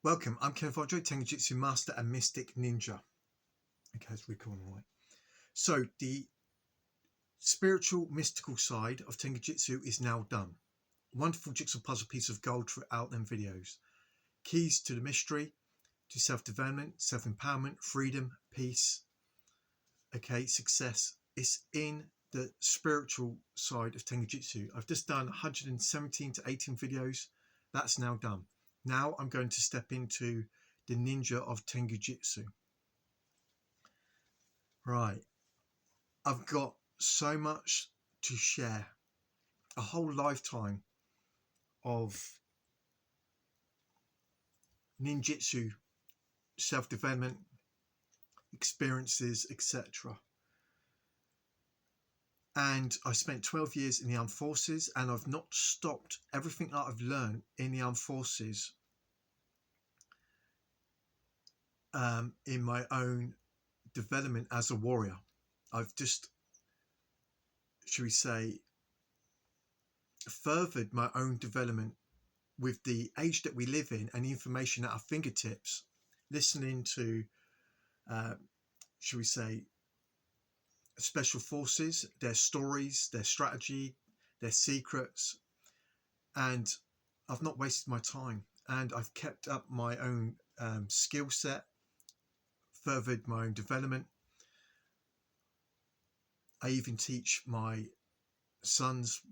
Welcome, I'm Kenneth Andre, Tengujutsu Master and Mystic Ninja. Okay, let's recall all right. So the spiritual, mystical side of Tengujutsu is now done. Wonderful jigsaw puzzle piece of gold throughout them videos. Keys to the mystery, to self-development, self-empowerment, freedom, peace, okay, success. It's in the spiritual side of Tengujutsu. I've just done 117 to 18 videos. That's now done. Now I'm going to step into the ninja of Tengujutsu. Right. I've got so much to share. A whole lifetime of ninjutsu, self-development, experiences, etc. And I spent 12 years in the armed forces, and I've not stopped everything that I've learned in the armed forces in my own development as a warrior. I've just, should we say, furthered my own development with the age that we live in and the information at our fingertips, listening to, should we say, special forces, their stories, their strategy, their secrets, and I've not wasted my time, and I've kept up my own skill set, furthered my own development. I even teach my sons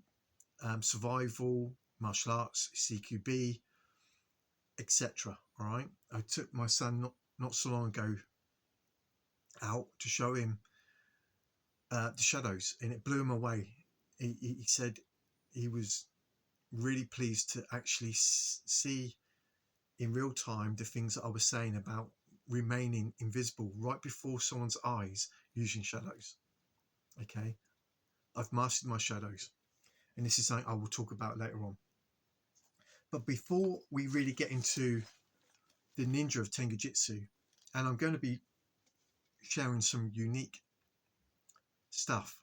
survival, martial arts, CQB, etc. All right, I took my son not so long ago out to show him the shadows, and it blew him away. He said he was really pleased to actually see in real time the things that I was saying about remaining invisible right before someone's eyes using shadows. Okay, I've mastered my shadows, and this is something I will talk about later on. But before we really get into the ninja of Tengujutsu, and I'm going to be sharing some unique stuff,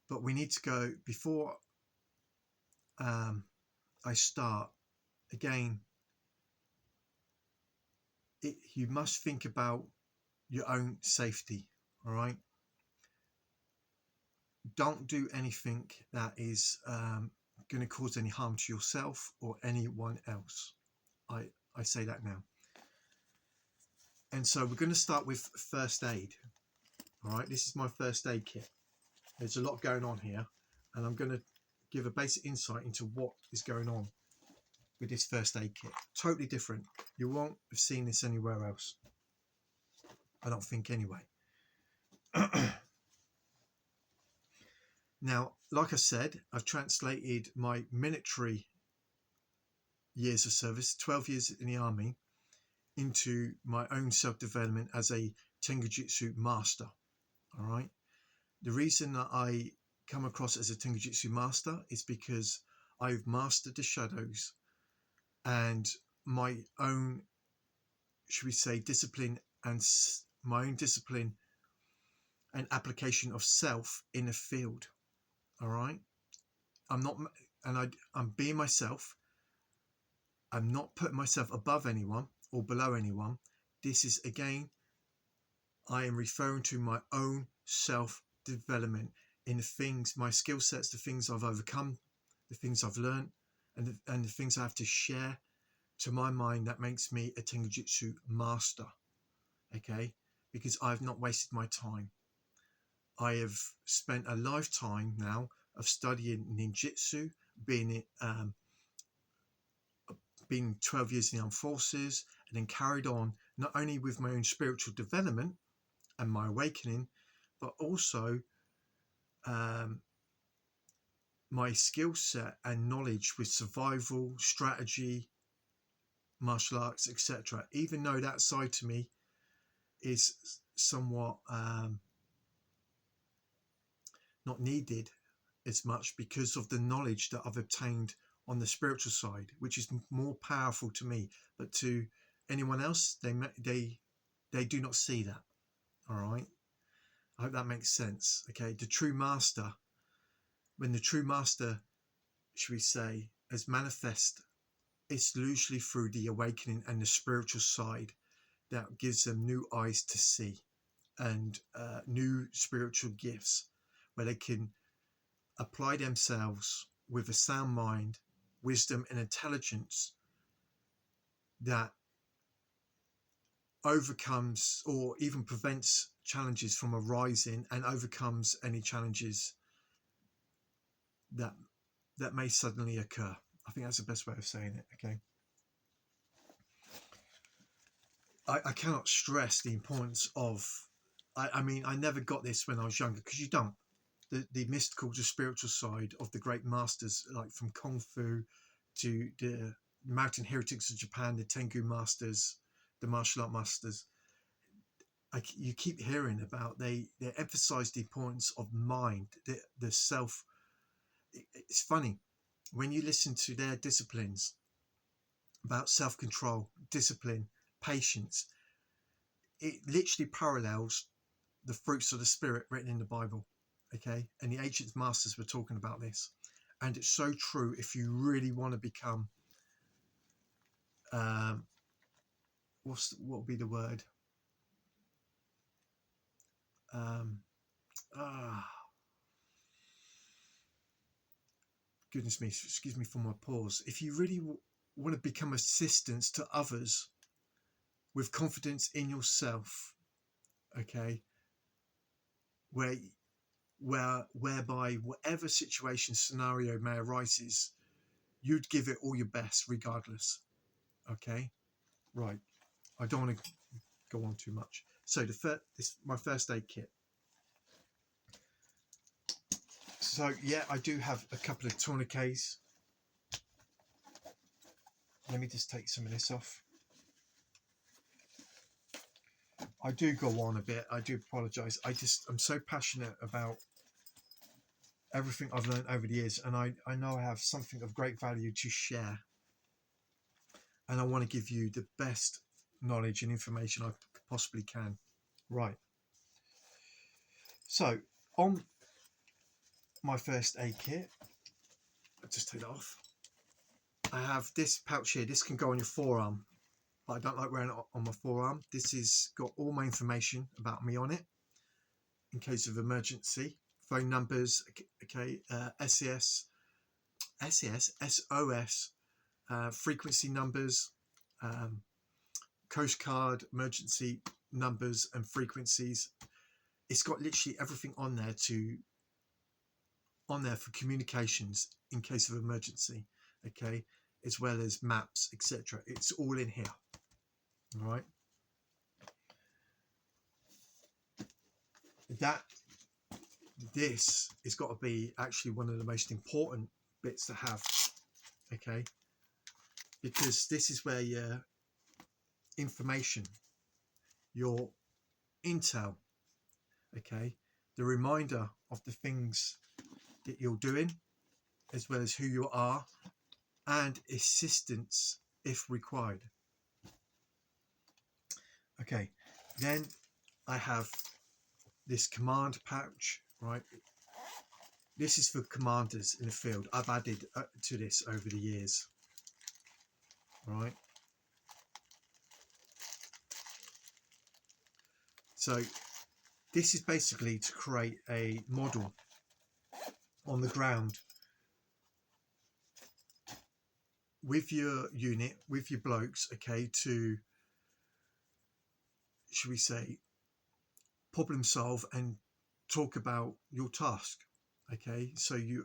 but we need to go before I start again. You must think about your own safety. All right, don't do anything that is going to cause any harm to yourself or anyone else. I say that now. And so we're going to start with first aid. All right, this is my first aid kit. There's a lot going on here, and I'm going to give a basic insight into what is going on with this first aid kit. Totally different. You won't have seen this anywhere else, I don't think, anyway. Now, like I said, I've translated my military years of service, 12 years in the army, into my own self-development as a Tengujutsu master. All right. The reason that I come across as a Tengujutsu master is because I've mastered the shadows and my own, should we say, discipline and my own discipline and application of self in the field. All right. I'm not, and I'm being myself. I'm not putting myself above anyone or below anyone. This is, again, I am referring to my own self-development in the things, my skill sets, the things I've overcome, the things I've learned, and the things I have to share to my mind that makes me a Tengujutsu master, okay? Because I've not wasted my time. I have spent a lifetime now of studying ninjutsu, being 12 years in the armed forces, and then carried on not only with my own spiritual development and my awakening, but also my skill set and knowledge with survival, strategy, martial arts, etc. Even though that side to me is somewhat not needed as much because of the knowledge that I've obtained on the spiritual side, which is more powerful to me. But to anyone else, they do not see that. All right. I hope that makes sense. Okay. The true master, when the true master, should we say, is manifest it's usually through the awakening and the spiritual side that gives them new eyes to see, and new spiritual gifts where they can apply themselves with a sound mind, wisdom and intelligence that overcomes or even prevents challenges from arising, and overcomes any challenges that may suddenly occur. I think that's the best way of saying it. Okay. I cannot stress the importance of, I mean, I never got this when I was younger, because you don't. The mystical, the spiritual side of the great masters, like from Kung Fu to the mountain heretics of Japan, the Tengu masters, the martial art masters, you keep hearing about, they emphasize the importance of mind, the self. It's funny when you listen to their disciplines about self-control, discipline, patience. It literally parallels the fruits of the spirit written in the Bible. Okay, and the ancient masters were talking about this, and it's so true. If you really want to become what would be the word, goodness me, excuse me for my pause. If you really want to become assistance to others with confidence in yourself, okay, whereby whatever situation scenario may arise, you'd give it all your best regardless. Okay, right. I don't want to go on too much. So this my first aid kit. So yeah, I do have a couple of tourniquets. Let me just take some of this off. I do go on a bit. I do apologize. I'm so passionate about everything I've learned over the years, and I know I have something of great value to share, and I want to give you the best knowledge and information I possibly can. Right. So on my first aid kit, I'll just take that off. I have this pouch here. This can go on your forearm, but I don't like wearing it on my forearm. This has got all my information about me on it in case of emergency. Phone numbers, okay, SES, SOS, frequency numbers, Coast Guard emergency numbers and frequencies. It's got literally everything on there for communications in case of emergency, okay, as well as maps, etc. It's all in here. All right. This has got to be actually one of the most important bits to have, okay, because this is where your information, your intel, okay, the reminder of the things that you're doing, as well as who you are, and assistance if required. Okay, then I have this command pouch, right? This is for commanders in the field. I've added to this over the years, right? So this is basically to create a model on the ground with your unit, with your blokes, okay, to, should we say, problem solve and talk about your task, okay? So you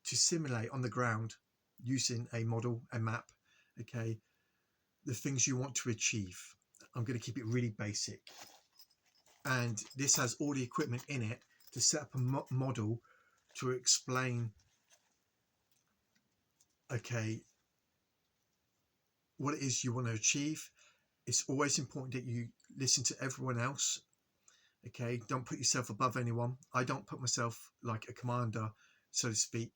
to simulate on the ground using a model, a map, okay, the things you want to achieve. I'm going to keep it really basic, and this has all the equipment in it to set up a model to explain, okay, what it is you want to achieve. It's always important that you listen to everyone else, okay? Don't put yourself above anyone. I don't put myself like a commander, so to speak.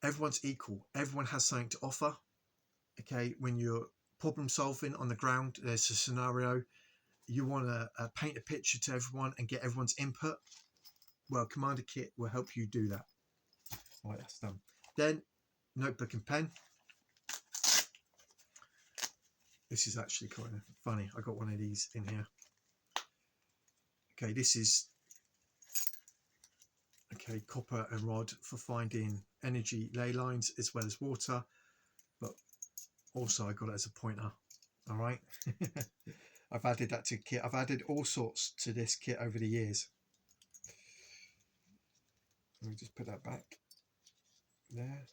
Everyone's equal. Everyone has something to offer, okay? When you're problem solving on the ground, there's a scenario, you want to paint a picture to everyone and get everyone's input. Well, Commander Kit will help you do that. Right, that's done. Then notebook and pen. This is actually kind of funny. I got one of these in here. Okay, this is copper and rod for finding energy ley lines as well as water, but also I got it as a pointer. All right. I've added that to kit. I've added all sorts to this kit over the years. Let me just put that back there.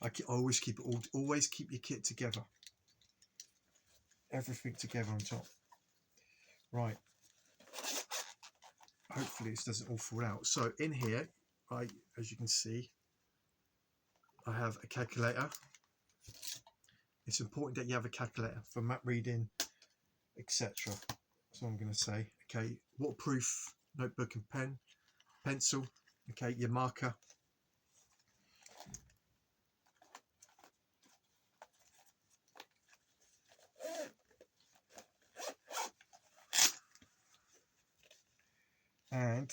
I always keep it always keep your kit together. Everything together on top. Right. Hopefully this doesn't all fall out. So in here, as you can see, I have a calculator. It's important that you have a calculator for map reading, etc. So I'm going to say, okay, waterproof notebook and pencil, okay, your marker. And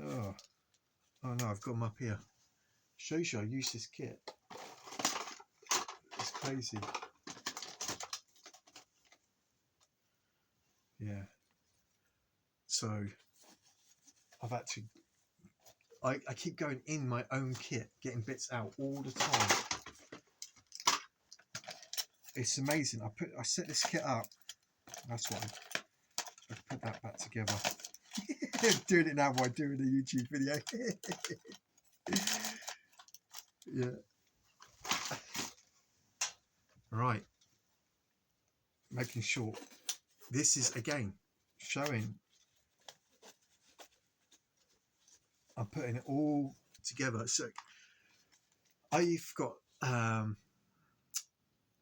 oh no, I've got them up here. Shows you I use this kit. It's crazy. Yeah. So I've had to. I keep going in my own kit, getting bits out all the time. It's amazing. I set this kit up. That's why I put that back together. Doing it now while doing a YouTube video. Yeah. Right. Making sure this is again showing. I'm putting it all together. So I've got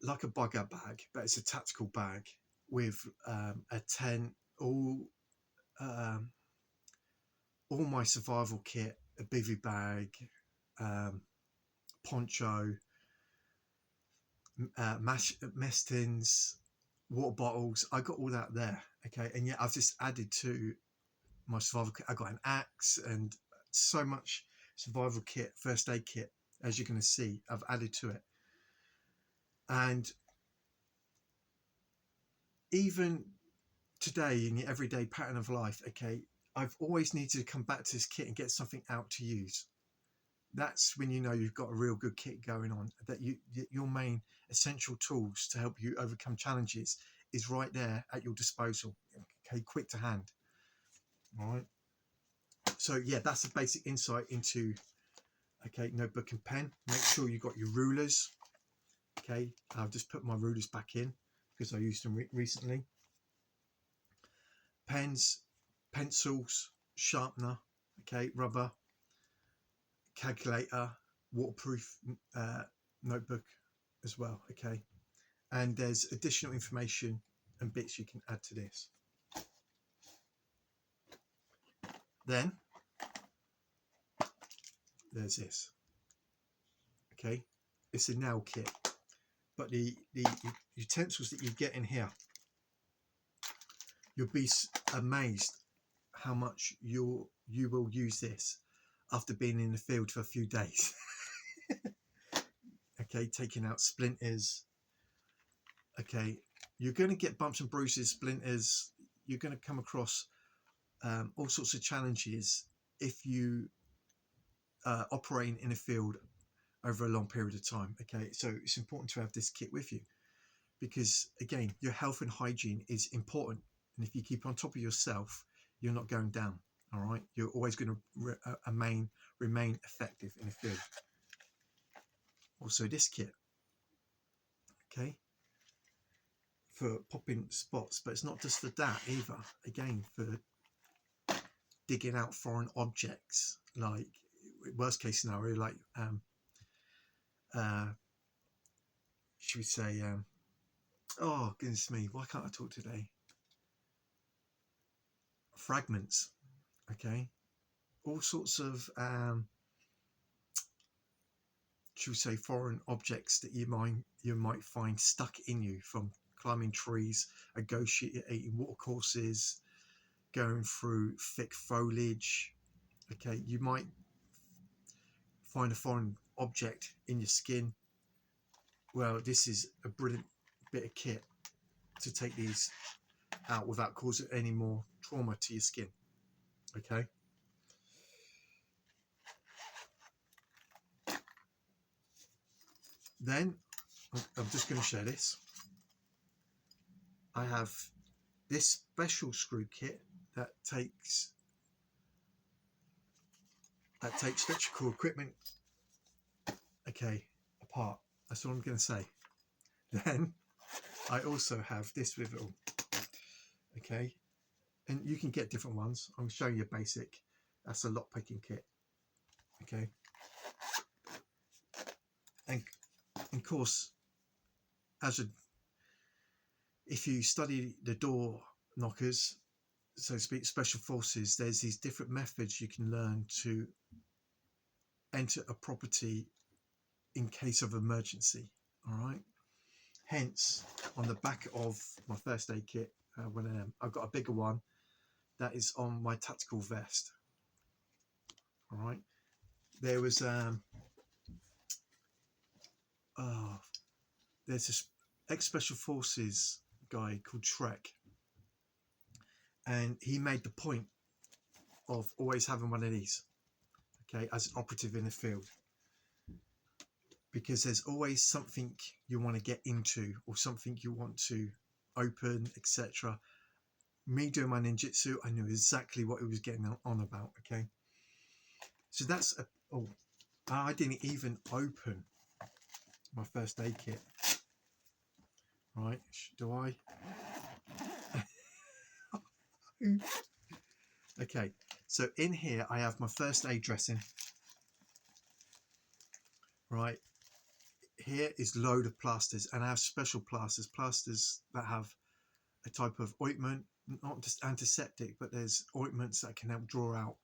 like a bugger bag, but it's a tactical bag with a tent, all my survival kit, a bivy bag, poncho, mess tins, water bottles. I got all that there. Okay, and yet I've just added to my survival kit. I got an axe and so much survival kit, first aid kit, as you're going to see. I've added to it, and even today in your everyday pattern of life, okay, I've always needed to come back to this kit and get something out to use. That's when you know you've got a real good kit going on, that your main essential tools to help you overcome challenges is right there at your disposal. Okay, quick to hand. All right. So yeah, that's a basic insight into notebook and pen. Make sure you got your rulers. Okay, I'll just put my rulers back in because I used them recently. Pens, pencils, sharpener, okay, rubber, calculator, waterproof notebook as well, okay. And there's additional information and bits you can add to this. Then there's this, okay. It's a nail kit, but the utensils that you get in here, you'll be amazed how much you will use this after being in the field for a few days. Okay, taking out splinters. Okay, you're going to get bumps and bruises, splinters. You're going to come across all sorts of challenges if you operate in a field over a long period of time. Okay, so it's important to have this kit with you because, again, your health and hygiene is important, and if you keep on top of yourself, you're not going down. All right, you're always going to remain effective in the field. Also, this kit, okay, for popping spots, but it's not just for that either. Again, for digging out foreign objects, like worst case scenario, like should we say oh goodness me, why can't I talk today? Fragments, okay, all sorts of should we say foreign objects that you might find stuck in you from climbing trees, negotiating watercourses, going through thick foliage. Okay, you might find a foreign object in your skin. well, this is a brilliant bit of kit to take these out without causing any more trauma to your skin. Okay. Then I'm just going to show this. I have this special screw kit that takes electrical equipment, okay, apart. That's all I'm going to say. Then I also have this with it all, okay, and you can get different ones. I'm showing you a basic. That's a lock picking kit, okay, and of course, if you study the door knockers, so to speak, special forces, there's these different methods you can learn to enter a property in case of emergency. All right. Hence, on the back of my first aid kit, I've got a bigger one that is on my tactical vest. All right. There was there's this ex-special forces guy called Shrek, and he made the point of always having one of these, okay, as an operative in the field, because there's always something you want to get into or something you want to open, etc. Me doing my ninjutsu, I knew exactly what he was getting on about. Okay, so that's I didn't even open my first aid kit. Right, do I? Okay, so in here I have my first aid dressing. Right, here is a load of plasters, and I have special plasters that have a type of ointment, not just antiseptic, but there's ointments that can help draw out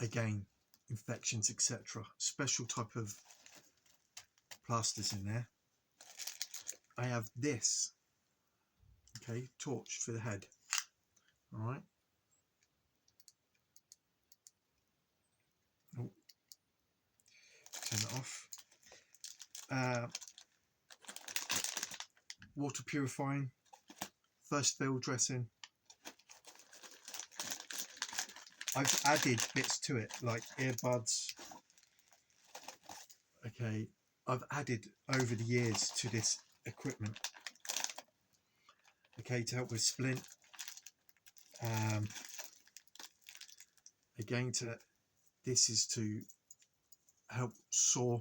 again, infections, etc. Special type of plasters in there. I have this, okay, torch for the head. All right. Oh, turn it off. Water purifying, first field dressing. I've added bits to it like earbuds. Okay, I've added over the years to this equipment, okay, to help with splint. Again, this is to help saw,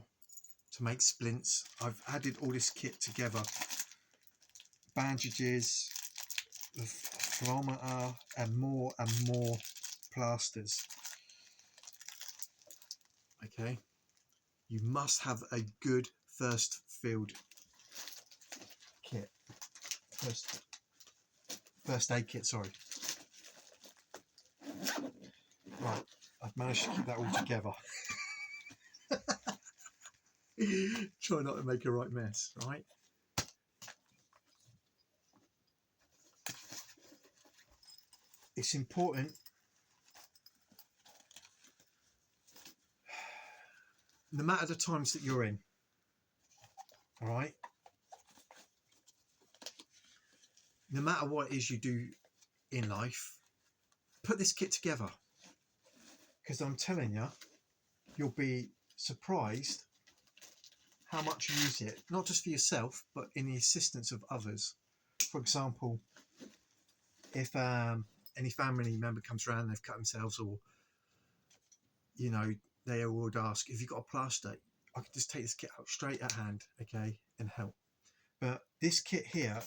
to make splints. I've added all this kit together. Bandages, the thermometer, and more plasters. Okay, you must have a good first field kit, first aid kit, sorry. Right, I've managed to keep that all together. Try not to make a right mess, right? It's important no matter the times that you're in, all right, no matter what it is you do in life, put this kit together, because I'm telling you, you'll be surprised how much you use it, not just for yourself, but in the assistance of others. For example, if any family member comes around, they've cut themselves, or you know, they would ask, if you've got a plaster, I could just take this kit out straight at hand, okay, and help. But this kit here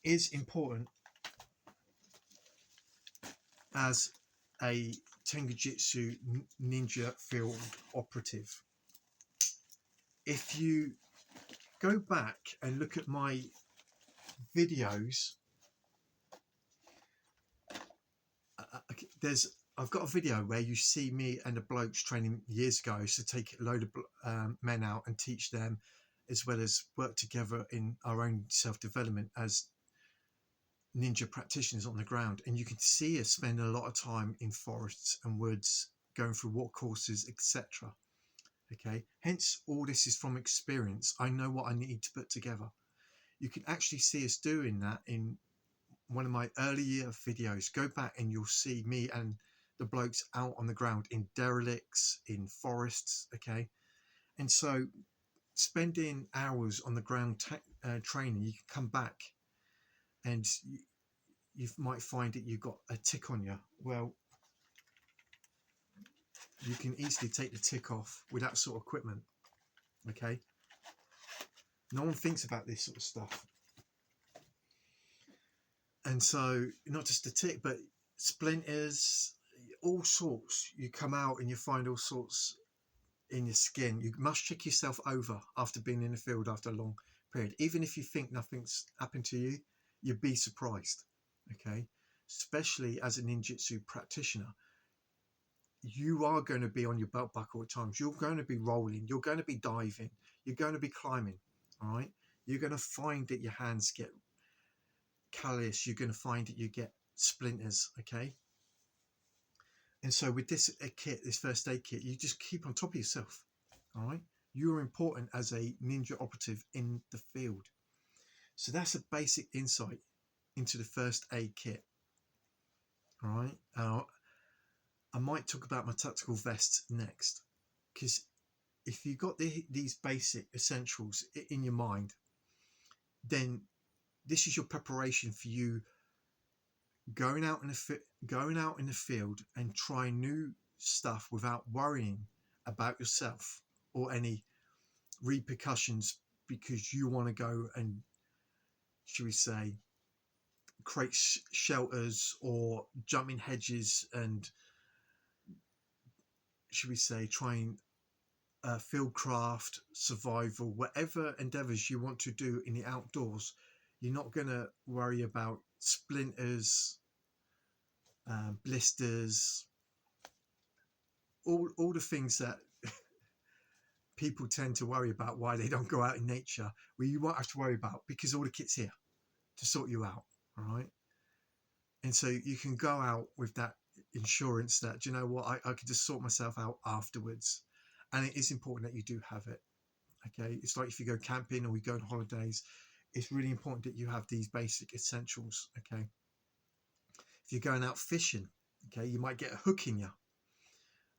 is important as a Tengujutsu ninja field operative. If you go back and look at my videos, I've got a video where you see me and the blokes training years ago. I used to take a load of men out and teach them, as well as work together in our own self-development as ninja practitioners on the ground. And you can see us spend a lot of time in forests and woods, going through walk courses, etc. Okay, hence all this is from experience. I know what I need to put together. You can actually see us doing that in one of my earlier videos. Go back and you'll see me and the blokes out on the ground in derelicts, in forests. Okay, and so spending hours on the ground training, you can come back and you might find that you've got a tick on you. Well, you can easily take the tick off with that sort of equipment. Okay, no one thinks about this sort of stuff. And so not just a tick, but splinters, all sorts. You come out and you find all sorts in your skin. You must check yourself over after being in the field after a long period. Even if you think nothing's happened to you, you'd be surprised. Okay, especially as a ninjutsu practitioner, you are going to be on your belt buckle at times. You're going to be rolling, you're going to be diving, you're going to be climbing. All right, you're going to find that your hands get callous, you're going to find that you get splinters. Okay, and so with this kit, this first aid kit, you just keep on top of yourself. All right, you're important as a ninja operative in the field. So that's a basic insight into the first aid kit. All right, I might talk about my tactical vests next, because if you got these basic essentials in your mind, then this is your preparation for you going out in the field and trying new stuff without worrying about yourself or any repercussions, because you want to go and, should we say, create shelters or jump in hedges and, should we say, trying field craft, survival, whatever endeavors you want to do in the outdoors. You're not going to worry about splinters, blisters, all the things that people tend to worry about, why they don't go out in nature. Well, you won't have to worry about, because all the kit's here to sort you out. All right, and so you can go out with that insurance that, do you know what, I could just sort myself out afterwards. And it is important that you do have it. Okay, it's like if you go camping or we go on holidays, it's really important that you have these basic essentials. Okay, if you're going out fishing, okay, you might get a hook in you.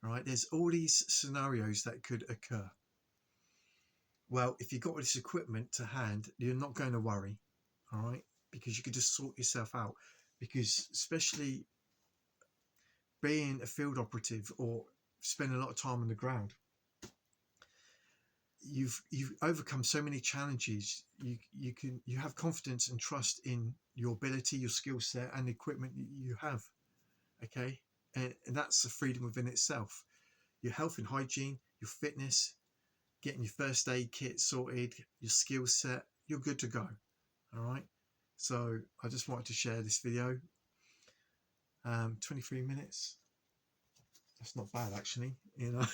All right, there's all these scenarios that could occur. Well, if you've got all this equipment to hand, you're not going to worry. All right, because you can just sort yourself out. Because especially being a field operative or spending a lot of time on the ground, you've overcome so many challenges. You have confidence and trust in your ability, your skill set, and the equipment you have. Okay, and that's a freedom within itself. Your health and hygiene, your fitness, getting your first aid kit sorted, your skill set, you're good to go. All right, so I just wanted to share this video. 23 minutes, that's not bad actually, you know.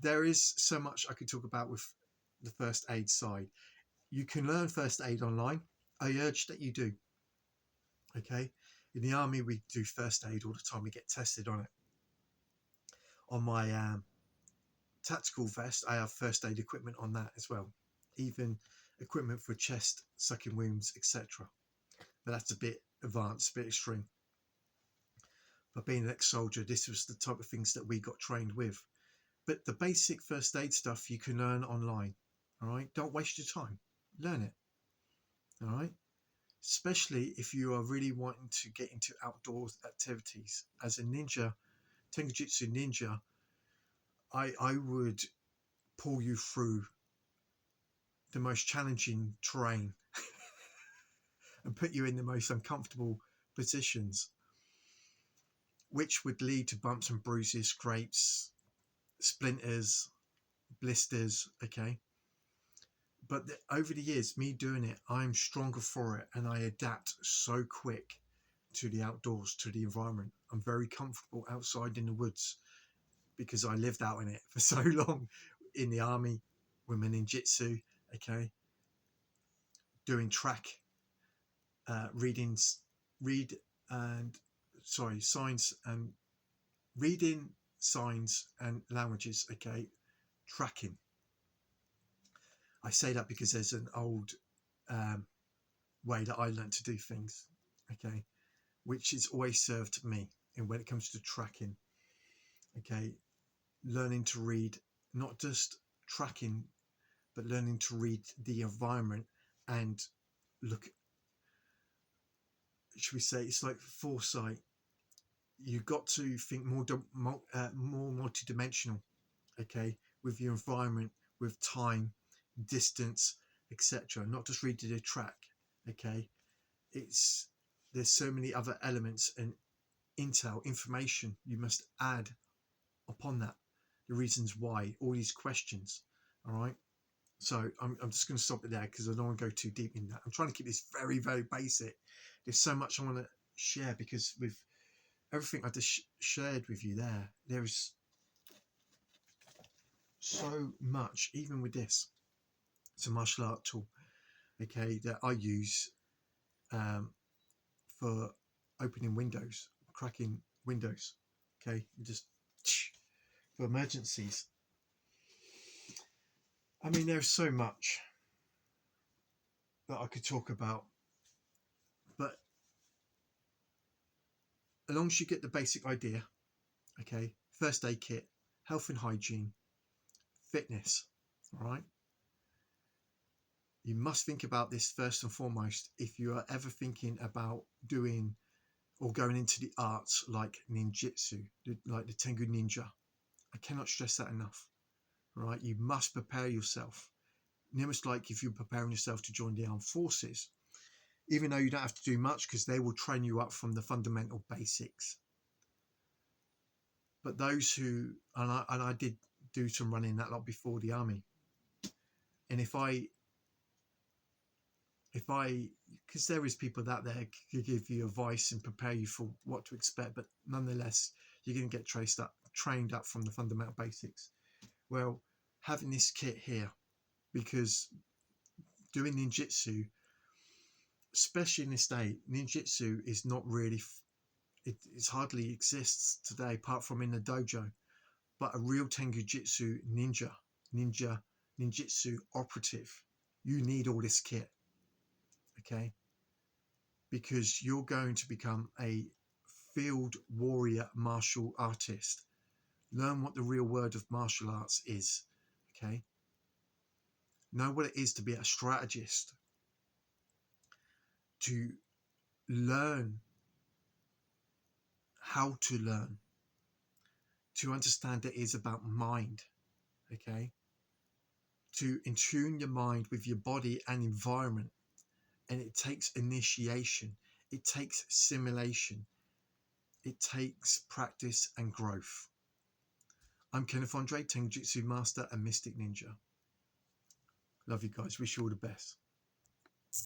There is so much I could talk about with the first aid side. You can learn first aid online. I urge that you do. Okay, in the army we do first aid all the time. We get tested on it. On my tactical vest, I have first aid equipment on that as well, even equipment for chest sucking wounds, etc. But that's a bit advanced, a bit extreme. But being an ex-soldier, this was the type of things that we got trained with. But the basic first aid stuff you can learn online. All right, don't waste your time, learn it. All right, especially if you are really wanting to get into outdoors activities. As a ninja, Tengujutsu ninja, I would pull you through the most challenging terrain and put you in the most uncomfortable positions, which would lead to bumps and bruises, scrapes, splinters, blisters. Okay, but over the years, me doing it, I'm stronger for it, and I adapt so quick to the outdoors, to the environment. I'm very comfortable outside in the woods because I lived out in it for so long in the army, with my ninjutsu. Okay, doing track readings, read and sorry, science and reading signs and languages. Okay, tracking. I say that because there's an old way that I learned to do things, okay, which has always served me. And when it comes to tracking, okay, learning to read, not just tracking, but learning to read the environment and look, should we say, it's like foresight. You've got to think more multidimensional, okay, with your environment, with time, distance, etc. Not just reading a track, okay. There's so many other elements and information you must add upon that, the reasons why, all these questions. All right, so I'm just going to stop it there because I don't want to go too deep in that. I'm trying to keep this very, very basic. There's so much I want to share, because with everything I just shared with you there's so much. Even with this, it's a martial art tool, okay, that I use for opening windows, cracking windows, okay, just for emergencies. I mean, there's so much that I could talk about, but as long as you get the basic idea, okay, first aid kit, health and hygiene, fitness, all right, you must think about this first and foremost if you are ever thinking about doing or going into the arts like ninjutsu, like the Tengu Ninja. I cannot stress that enough. Right, you must prepare yourself. Almost like if you're preparing yourself to join the armed forces, even though you don't have to do much because they will train you up from the fundamental basics. But those who, and I did do some running that lot before the army, and if I, because there is people out there who give you advice and prepare you for what to expect, but nonetheless, you're going to get trained up from the fundamental basics. Well, having this kit here, because doing ninjutsu, especially in this day, ninjutsu is not really, it hardly exists today apart from in the dojo. But a real Tengujutsu ninjutsu operative, you need all this kit, okay, because you're going to become a field warrior martial artist. Learn what the real word of martial arts is, okay. Know what it is to be a strategist, to learn how to learn, to understand it is about mind, okay, to tune your mind with your body and environment. And it takes initiation, it takes simulation, it takes practice and growth. I'm Kenneth Andre, Tengujutsu Master and Mystic Ninja. Love you guys, wish you all the best.